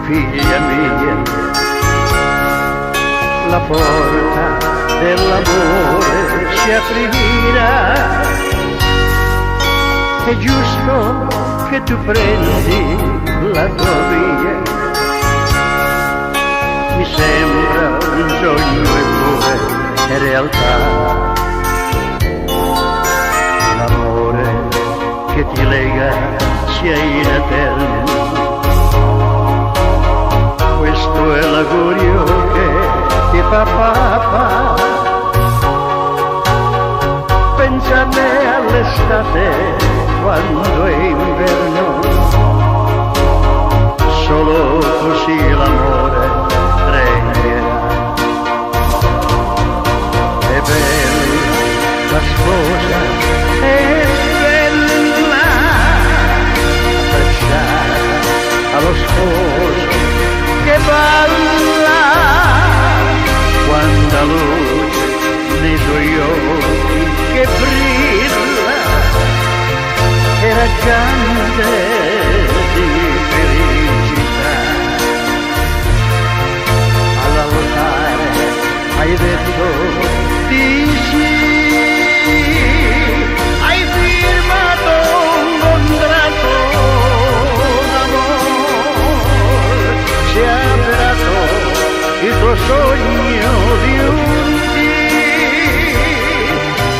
figlia mia, la porta dell'amore si aprirà. È giusto che tu prendi la tua via, mi sembra un sogno eppure è realtà. L'amore che ti lega sia in eterno, questo è l'augurio che ti fa papà. Pensa a me all'estate quando è inverno, solo così l'amore regnerà. È bella la sposa, è bella abbracciata allo sposo che balla, quanta luce nei suoi occhi che brilla, e raggiante di felicità. All'altare hai detto di sì, hai firmato un contratto d'amore, si è avverato il tuo sogno di un dì,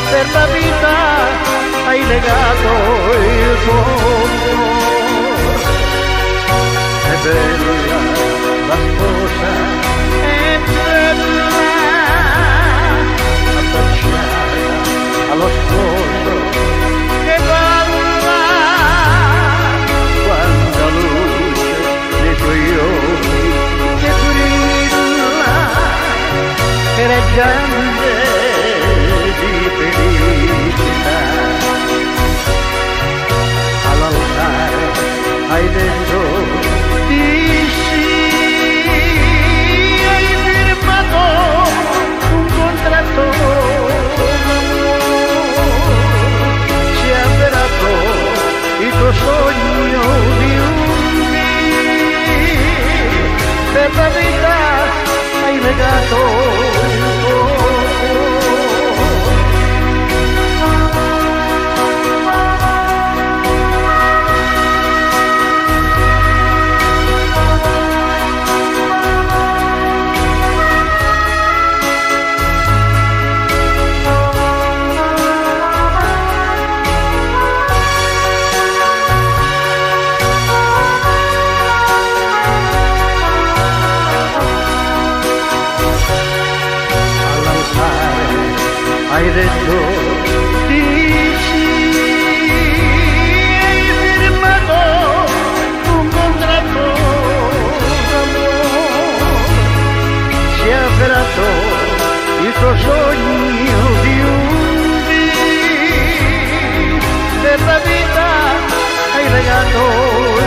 per la vita hai legato il tuo cuore. È bella la sposa, è bella abbracciata allo sposo che balla, quanta luce nei suoi occhi che brilla, e raggiante di felicità. All'altare hai detto di sì, hai firmato un contratto d'amore, si è avverato il tuo sogno di un dì, per la vita hai legato il tuo cuore. Hai detto di sì, hai firmato un contratto d'amore, si è avverato il tuo sogno di un dì, per la vita hai legato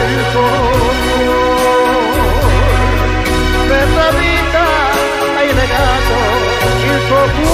il tuo cuore, per la vita hai legato il tuo cuore.